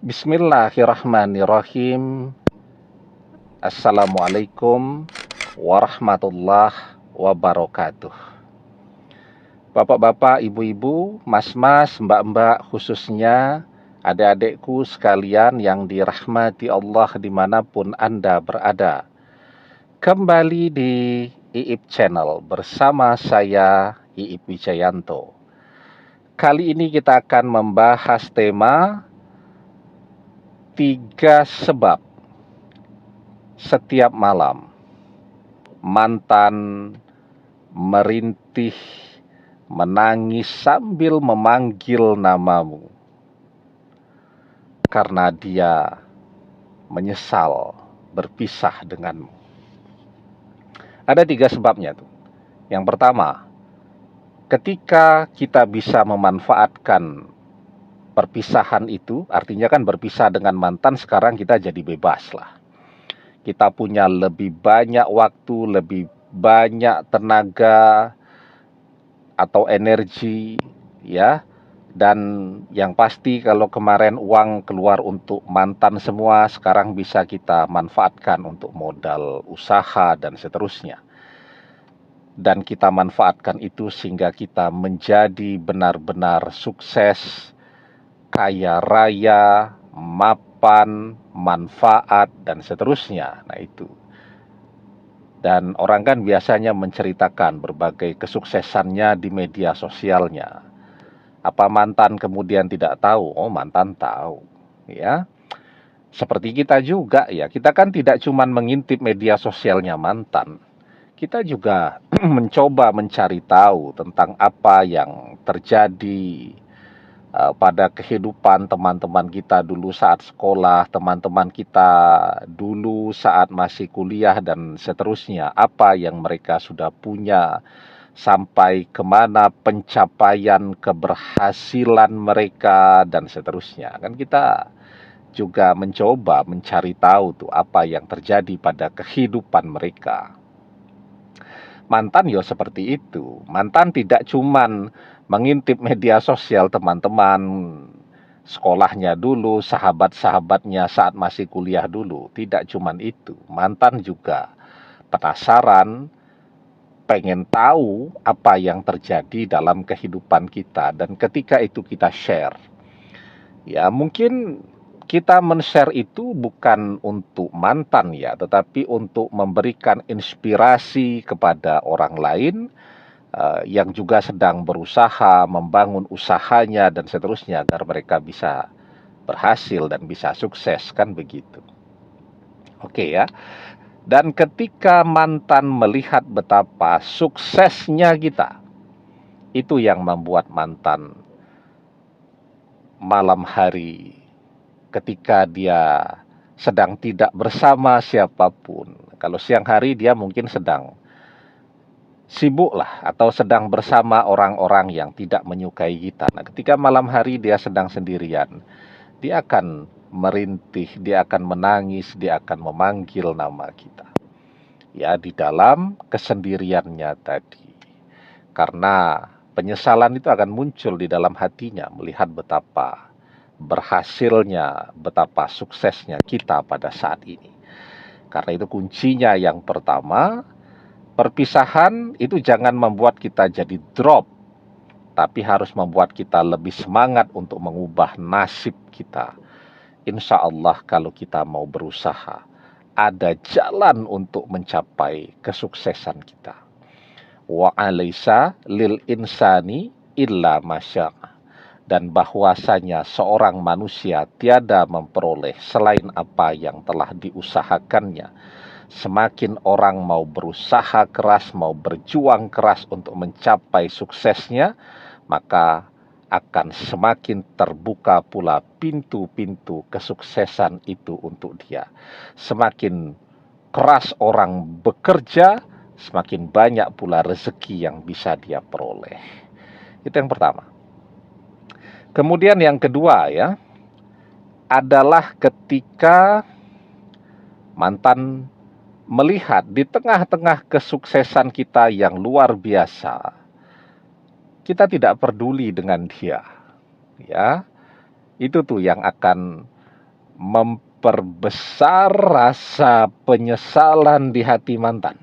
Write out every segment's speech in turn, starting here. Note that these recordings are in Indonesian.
Bismillahirrahmanirrahim. Assalamualaikum warahmatullahi wabarakatuh. Bapak-bapak, ibu-ibu, mas-mas, mbak-mbak, khususnya adik-adikku sekalian yang dirahmati Allah dimanapun Anda berada. Kembali di Iip Channel bersama saya, Iip Wijayanto. Kali ini kita akan membahas tema 3 sebab setiap malam mantan merintih, menangis sambil memanggil namamu karena dia menyesal berpisah denganmu. Ada 3 sebabnya tuh. Yang pertama, ketika kita bisa memanfaatkan perpisahan itu, artinya kan berpisah dengan mantan, sekarang kita jadi bebas lah. Kita punya lebih banyak waktu, lebih banyak tenaga atau energi, ya. Dan yang pasti kalau kemarin uang keluar untuk mantan semua, sekarang bisa kita manfaatkan untuk modal usaha dan seterusnya. Dan kita manfaatkan itu sehingga kita menjadi benar-benar sukses, kaya raya, mapan, manfaat, dan seterusnya. Nah itu. Dan orang kan biasanya menceritakan berbagai kesuksesannya di media sosialnya. Apa mantan kemudian tidak tahu? Oh, mantan tahu. Ya. Seperti kita juga ya. Kita kan tidak cuma mengintip media sosialnya mantan. Kita juga mencoba mencari tahu tentang apa yang terjadi pada kehidupan teman-teman kita dulu saat sekolah, teman-teman kita dulu saat masih kuliah, dan seterusnya. Apa yang mereka sudah punya, sampai kemana pencapaian keberhasilan mereka, dan seterusnya. Kan kita juga mencoba mencari tahu tuh apa yang terjadi pada kehidupan mereka. Mantan ya seperti itu. Mantan tidak cuman mengintip media sosial teman-teman sekolahnya dulu, sahabat-sahabatnya saat masih kuliah dulu. Tidak cuman itu. Mantan juga penasaran, pengen tahu apa yang terjadi dalam kehidupan kita. Dan ketika itu kita share. Ya mungkin kita men-share itu bukan untuk mantan ya, tetapi untuk memberikan inspirasi kepada orang lain yang juga sedang berusaha membangun usahanya dan seterusnya, agar mereka bisa berhasil dan bisa sukses, kan begitu. Oke ya. Dan ketika mantan melihat betapa suksesnya kita, itu yang membuat mantan malam hari ketika dia sedang tidak bersama siapapun. Kalau siang hari dia mungkin sedang sibuk lah, atau sedang bersama orang-orang yang tidak menyukai kita. Nah, ketika malam hari dia sedang sendirian, dia akan merintih, dia akan menangis, dia akan memanggil nama kita. Ya, di dalam kesendiriannya tadi. Karena penyesalan itu akan muncul di dalam hatinya melihat betapa berhasilnya, betapa suksesnya kita pada saat ini. Karena itu kuncinya yang pertama, perpisahan itu jangan membuat kita jadi drop, tapi harus membuat kita lebih semangat untuk mengubah nasib kita. Insya Allah kalau kita mau berusaha, ada jalan untuk mencapai kesuksesan kita. Wa alaysa lil insani illa masya'a. Dan bahwasanya seorang manusia tiada memperoleh selain apa yang telah diusahakannya. Semakin orang mau berusaha keras, mau berjuang keras untuk mencapai suksesnya, maka akan semakin terbuka pula pintu-pintu kesuksesan itu untuk dia. Semakin keras orang bekerja, semakin banyak pula rezeki yang bisa dia peroleh. Itu yang pertama. Kemudian yang kedua ya, adalah ketika mantan melihat di tengah-tengah kesuksesan kita yang luar biasa, kita tidak peduli dengan dia. Ya, itu tuh yang akan memperbesar rasa penyesalan di hati mantan.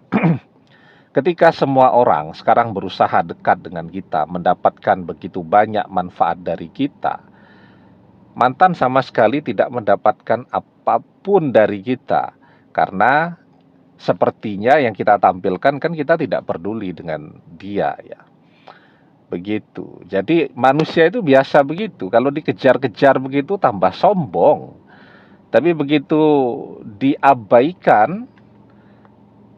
Ketika semua orang sekarang berusaha dekat dengan kita, mendapatkan begitu banyak manfaat dari kita, mantan sama sekali tidak mendapatkan apapun dari kita. Karena sepertinya yang kita tampilkan kan kita tidak peduli dengan dia ya. Begitu. Jadi manusia itu biasa begitu. Kalau dikejar-kejar begitu tambah sombong. Tapi begitu diabaikan,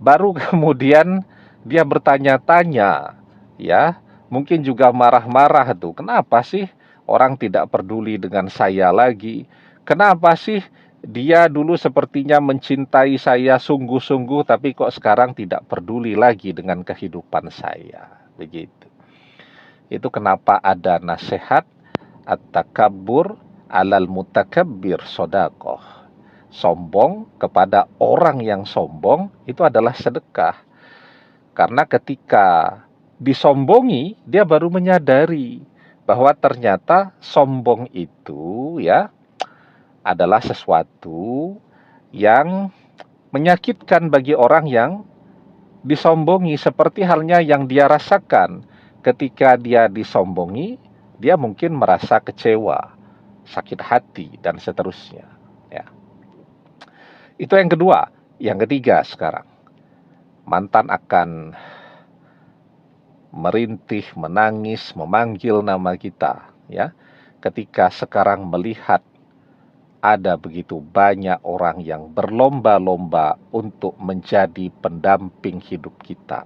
baru kemudian dia bertanya-tanya, ya, mungkin juga marah-marah tuh. Kenapa sih orang tidak peduli dengan saya lagi? Kenapa sih dia dulu sepertinya mencintai saya sungguh-sungguh, tapi kok sekarang tidak peduli lagi dengan kehidupan saya? Begitu. Itu kenapa ada nasihat at-takabbur alal mutakabbir sodakoh. Sombong kepada orang yang sombong itu adalah sedekah. Karena ketika disombongi, dia baru menyadari bahwa ternyata sombong itu ya adalah sesuatu yang menyakitkan bagi orang yang disombongi, seperti halnya yang dia rasakan ketika dia disombongi, dia mungkin merasa kecewa, sakit hati dan seterusnya ya. Itu yang kedua. Yang ketiga sekarang, mantan akan merintih, menangis, memanggil nama kita ya. Ketika sekarang melihat ada begitu banyak orang yang berlomba-lomba untuk menjadi pendamping hidup kita.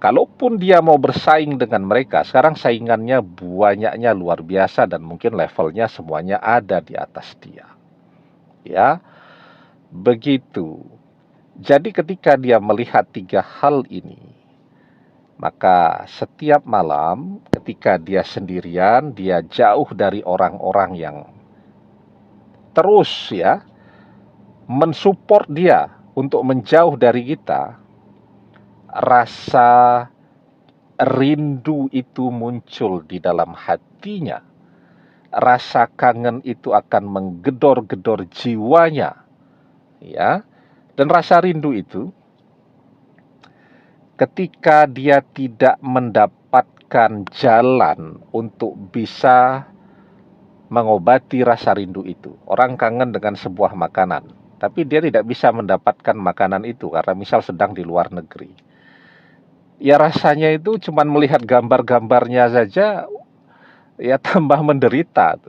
Kalaupun dia mau bersaing dengan mereka, sekarang saingannya banyaknya luar biasa dan mungkin levelnya semuanya ada di atas dia. Ya, begitu. Jadi ketika dia melihat tiga hal ini, maka setiap malam ketika dia sendirian, dia jauh dari orang-orang yang terus ya mensupport dia untuk menjauh dari kita, rasa rindu itu muncul di dalam hatinya. Rasa kangen itu akan menggedor-gedor jiwanya. Ya. Dan rasa rindu itu ketika dia tidak mendapatkan jalan untuk bisa mengobati rasa rindu itu. Orang kangen dengan sebuah makanan, tapi dia tidak bisa mendapatkan makanan itu karena misal sedang di luar negeri. Ya rasanya itu cuman melihat gambar-gambarnya saja ya tambah menderita.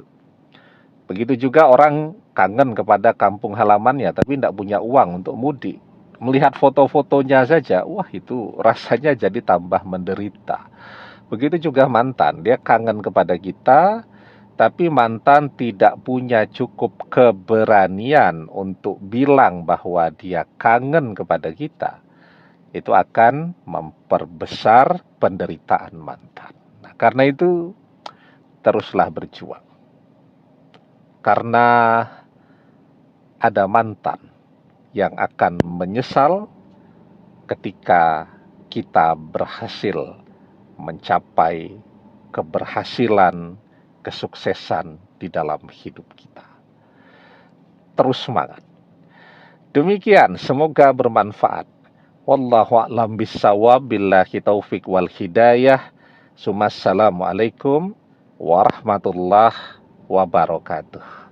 Begitu juga orang kangen kepada kampung halamannya tapi tidak punya uang untuk mudik. Melihat foto-fotonya saja, wah itu rasanya jadi tambah menderita. Begitu juga mantan, dia kangen kepada kita, tapi mantan tidak punya cukup keberanian untuk bilang bahwa dia kangen kepada kita. Itu akan memperbesar penderitaan mantan. Nah, karena itu teruslah berjuang. Karena ada mantan yang akan menyesal ketika kita berhasil mencapai keberhasilan, kesuksesan di dalam hidup kita. Terus semangat. Demikian, semoga bermanfaat. Wallahu a'lam bissawab, billahi taufik wal hidayah. Assalamualaikum warahmatullahi wabarakatuh.